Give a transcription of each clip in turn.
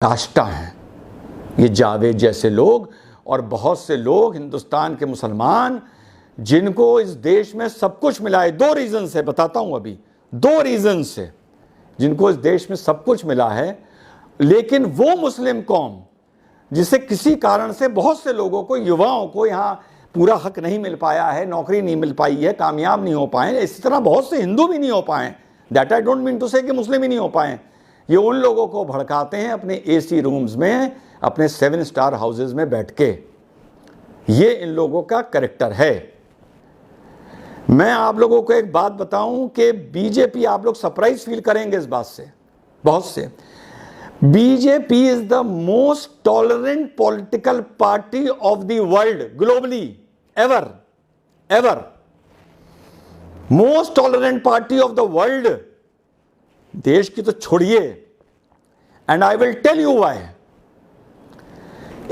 काष्ठा हैं ये जावेद जैसे लोग और बहुत से लोग हिंदुस्तान के मुसलमान जिनको इस देश में सब कुछ मिला है। दो रीज़न से बताता हूं, अभी दो रीज़न से जिनको इस देश में सब कुछ मिला है, लेकिन वो मुस्लिम कौम जिसे किसी कारण से बहुत से लोगों को, युवाओं को यहाँ पूरा हक नहीं मिल पाया है, नौकरी नहीं मिल पाई है, कामयाब नहीं हो पाए, इसी तरह बहुत से हिंदू भी नहीं हो पाए। That I don't mean to say कि मुस्लिम ही नहीं हो पाए। ये उन लोगों को भड़काते हैं अपने एसी रूम्स में, अपने 7 स्टार हाउसेज में बैठ के। ये इन लोगों का कैरेक्टर है। मैं आप लोगों को एक बात बताऊं कि बीजेपी, आप लोग सरप्राइज फील करेंगे इस बात से, बहुत से, BJP is the most tolerant political party of the world globally, ever most tolerant party of the world. देश की तो छोड़िए, and I will tell you why.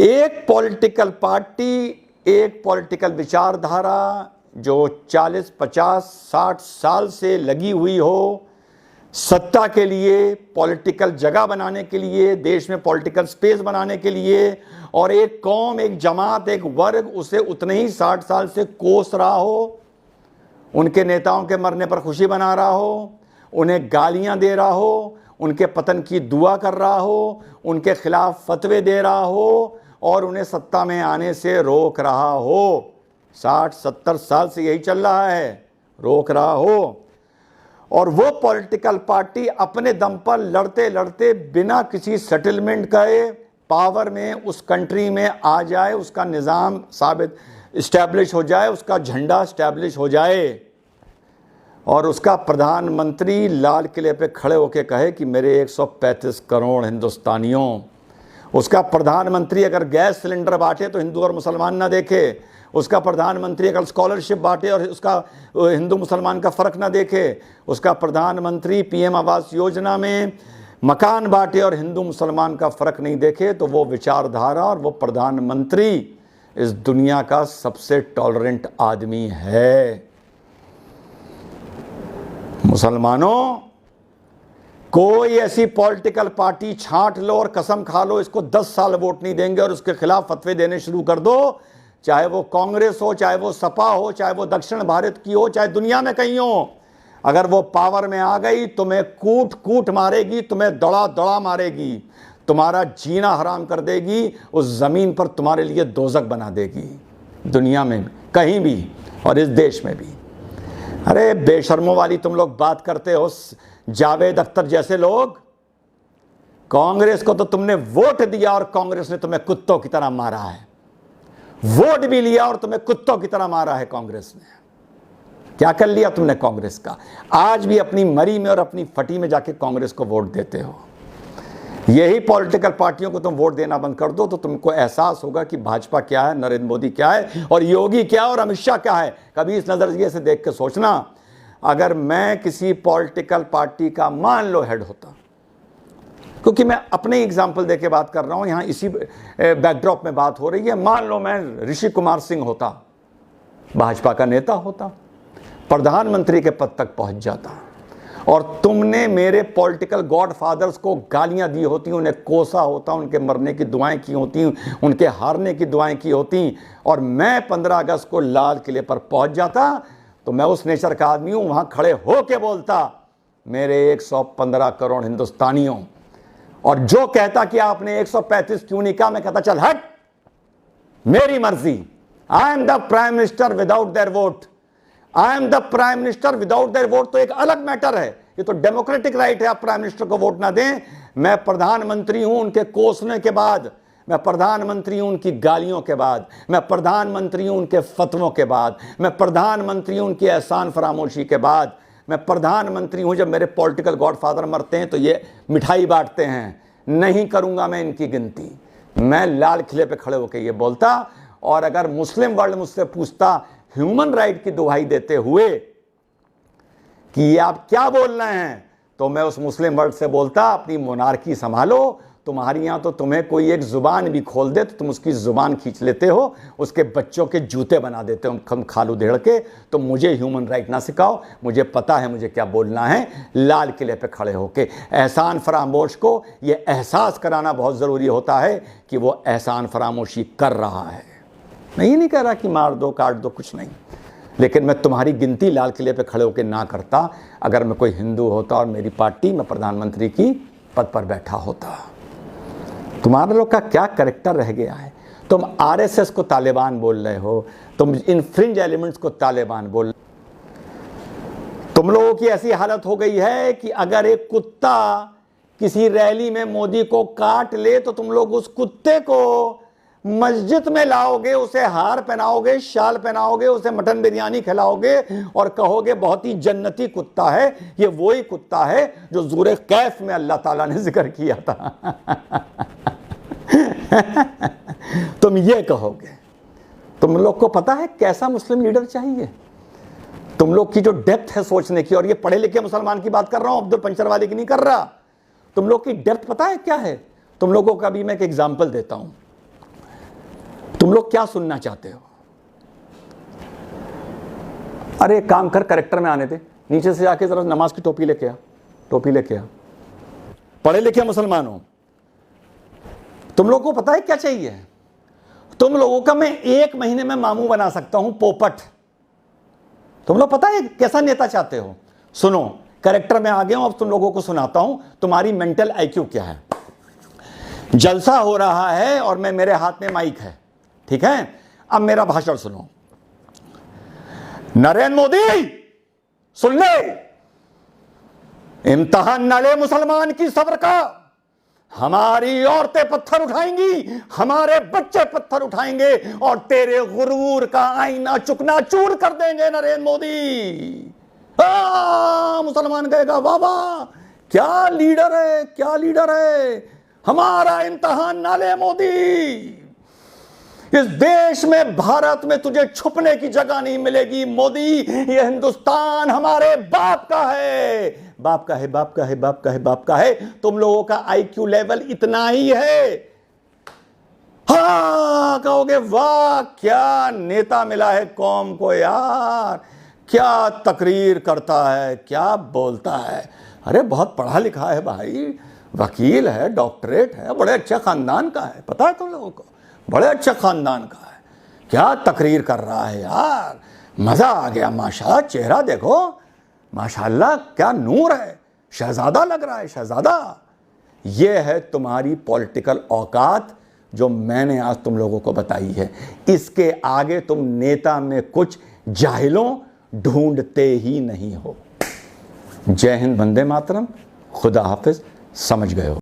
एक पॉलिटिकल पार्टी, एक पॉलिटिकल विचारधारा जो 40, 50, 60 साल से लगी हुई हो सत्ता के लिए, पॉलिटिकल जगह बनाने के लिए, देश में पॉलिटिकल स्पेस बनाने के लिए, और एक कौम, एक जमात, एक वर्ग उसे उतने ही 60 साल से कोस रहा हो, उनके नेताओं के मरने पर खुशी मना रहा हो, उन्हें गालियां दे रहा हो, उनके पतन की दुआ कर रहा हो, उनके खिलाफ फतवे दे रहा हो और उन्हें सत्ता में आने से रोक रहा हो। 60-70 साल से यही चल रहा है, रोक रहा हो। और वो पॉलिटिकल पार्टी अपने दम पर लड़ते लड़ते बिना किसी सेटलमेंट के पावर में उस कंट्री में आ जाए, उसका निज़ाम साबित इस्टेब्लिश हो जाए, उसका झंडा इस्टेब्लिश हो जाए, और उसका प्रधानमंत्री लाल किले पे खड़े होकर कहे कि मेरे 135 करोड़ हिंदुस्तानियों, उसका प्रधानमंत्री अगर गैस सिलेंडर बांटे तो हिंदू और मुसलमान ना देखे, उसका प्रधानमंत्री अगर स्कॉलरशिप बांटे और उसका हिंदू मुसलमान का फ़र्क ना देखे, उसका प्रधानमंत्री पीएम आवास योजना में मकान बांटे और हिंदू मुसलमान का फ़र्क नहीं देखे, तो वो विचारधारा और वो प्रधानमंत्री इस दुनिया का सबसे टॉलरेंट आदमी है। मुसलमानों, कोई ऐसी पॉलिटिकल पार्टी छांट लो और कसम खा लो इसको 10 साल वोट नहीं देंगे और उसके खिलाफ फतवे देने शुरू कर दो, चाहे वो कांग्रेस हो, चाहे वो सपा हो, चाहे वो दक्षिण भारत की हो, चाहे दुनिया में कहीं हो, अगर वो पावर में आ गई तुम्हें कूट कूट मारेगी, तुम्हें दड़ा दड़ा मारेगी, तुम्हारा जीना हराम कर देगी, उस जमीन पर तुम्हारे लिए दोजख बना देगी, दुनिया में कहीं भी और इस देश में भी। अरे बेशर्मों वाली तुम लोग बात करते हो, जावेद अख्तर जैसे लोग। कांग्रेस को तो तुमने वोट दिया और कांग्रेस ने तुम्हें कुत्तों की तरह मारा है, वोट भी लिया और तुम्हें कुत्तों की तरह मारा है कांग्रेस ने। क्या कर लिया तुमने कांग्रेस का? आज भी अपनी मरी में और अपनी फटी में जाके कांग्रेस को वोट देते हो। यही पॉलिटिकल पार्टियों को तुम वोट देना बंद कर दो तो तुमको एहसास होगा कि भाजपा क्या है, नरेंद्र मोदी क्या है और योगी क्या है और अमित शाह क्या है। कभी इस नजरिए से देख के सोचना, अगर मैं किसी पॉलिटिकल पार्टी का मान लो हेड होता, क्योंकि मैं अपने एग्जाम्पल दे के बात कर रहा हूं, यहां इसी बैकड्रॉप में बात हो रही है, मान लो मैं ऋषि कुमार सिंह होता, भाजपा का नेता होता, प्रधानमंत्री के पद तक पहुंच जाता, और तुमने मेरे पॉलिटिकल गॉडफादर्स को गालियां दी होती, उन्हें कोसा होता, उनके मरने की दुआएं की होती, उनके हारने की दुआएं की होती, और मैं 15 अगस्त को लाल किले पर पहुंच जाता, तो मैं उस नेचर का आदमी हूं, वहां खड़े होके बोलता मेरे 115 करोड़ हिंदुस्तानियों, और जो कहता कि आपने 135 क्यों नहीं कहा, मैं कहता चल हट, मेरी मर्जी, I am the prime minister without their vote, I am the prime minister without their vote तो एक अलग मैटर है, ये तो डेमोक्रेटिक राइट है, आप प्राइम मिनिस्टर को वोट ना दें। मैं प्रधानमंत्री हूं उनके कोसने के बाद, मैं प्रधानमंत्री हूं उनकी गालियों के बाद, मैं प्रधानमंत्री हूं उनके फतवों के बाद, मैं प्रधानमंत्री हूं उनकी एहसान फरामोशी के बाद, मैं प्रधानमंत्री हूं जब मेरे पॉलिटिकल गॉडफादर मरते हैं तो ये मिठाई बांटते हैं। नहीं करूंगा मैं इनकी गिनती, मैं लाल किले पे खड़े होकर ये बोलता, और अगर मुस्लिम वर्ल्ड मुझसे पूछता ह्यूमन राइट की दुहाई देते हुए कि ये आप क्या बोल रहे हैं, तो मैं उस मुस्लिम वर्ल्ड से बोलता अपनी मोनार्की संभालो, तुम्हारी यहाँ तो तुम्हें कोई एक जुबान भी खोल दे तो तुम उसकी जुबान खींच लेते हो, उसके बच्चों के जूते बना देते हो हम खालू धेड़ के। तो मुझे ह्यूमन राइट ना सिखाओ, मुझे पता है मुझे क्या बोलना है लाल किले पे खड़े होके। एहसान फरामोश को ये एहसास कराना बहुत ज़रूरी होता है कि वो एहसान फरामोशी कर रहा है। मैं ये नहीं कह रहा कि मार दो काट दो, कुछ नहीं, लेकिन मैं तुम्हारी गिनती लाल किले पे खड़े होकर ना करता अगर मैं कोई हिंदू होता और मेरी पार्टी में प्रधानमंत्री की पद पर बैठा होता। तुम्हारे लोग का क्या कैरेक्टर रह गया है। तुम आरएसएस को तालिबान बोल रहे हो, तुम इन फ्रिंज एलिमेंट्स को तालिबान बोल। तुम लोगों की ऐसी हालत हो गई है कि अगर एक कुत्ता किसी रैली में मोदी को काट ले तो तुम लोग उस कुत्ते को मस्जिद में लाओगे, उसे हार पहनाओगे, शाल पहनाओगे, उसे मटन बिरयानी खिलाओगे और कहोगे बहुत ही जन्नती कुत्ता है। ये वही कुत्ता है जो सूरह कैफ में अल्लाह ताला ने जिक्र किया था। तुम ये कहोगे। तुम लोग को पता है कैसा मुस्लिम लीडर चाहिए? तुम लोग की जो डेप्थ है सोचने की, और ये पढ़े लिखे मुसलमान की बात कर रहा हूं, अब्दुल पंचर वाले की नहीं कर रहा। तुम लोग की डेप्थ पता है क्या है? तुम लोगों का भी मैं एक एग्जाम्पल देता हूं। तुम लोग क्या सुनना चाहते हो? अरे काम कर, करेक्टर में आने दे, नीचे से जाके जरा नमाज की टोपी लेके आ, टोपी लेके आ। पढ़े लिखे मुसलमान हो, तुम लोगों को पता है क्या चाहिए? तुम लोगों का मैं 1 महीने में मामू बना सकता हूं, पोपट। तुम लोग पता है कैसा नेता चाहते हो? सुनो, करेक्टर में आ गया हूं, अब तुम लोगों को सुनाता हूं तुम्हारी मेंटल आईक्यू क्या है। जलसा हो रहा है और मेरे हाथ में माइक है, ठीक है? अब मेरा भाषण सुनो। नरेंद्र मोदी सुन ले, इम्तिहान न ले मुसलमान की सब्र का। हमारी औरतें पत्थर उठाएंगी, हमारे बच्चे पत्थर उठाएंगे और तेरे गुरूर का आईना चुकना चूर कर देंगे नरेंद्र मोदी। मुसलमान कहेगा वाह वाह, क्या लीडर है, क्या लीडर है। हमारा इम्तिहान ना ले मोदी। इस देश में, भारत में तुझे छुपने की जगह नहीं मिलेगी मोदी। ये हिंदुस्तान हमारे बाप का है, बाप का है, बाप का है, बाप का है, बाप का है। तुम लोगों का आईक्यू लेवल इतना ही है। हाँ कहोगे वाह क्या नेता मिला है कौम को यार, क्या तकरीर करता है, क्या बोलता है। अरे बहुत पढ़ा लिखा है भाई, वकील है, डॉक्टरेट है, बड़े अच्छे खानदान का है, पता है तुम लोगों को, बड़े अच्छे खानदान का है। क्या तकरीर कर रहा है यार, मजा आ गया। माशाल्लाह, चेहरा देखो, माशाल्लाह क्या नूर है, शहजादा लग रहा है, शहजादा। ये है तुम्हारी पॉलिटिकल औकात जो मैंने आज तुम लोगों को बताई है। इसके आगे तुम नेता में कुछ जाहिलों ढूंढते ही नहीं हो। जय हिंद, वंदे मातरम, खुदा हाफिज। समझ गए हो?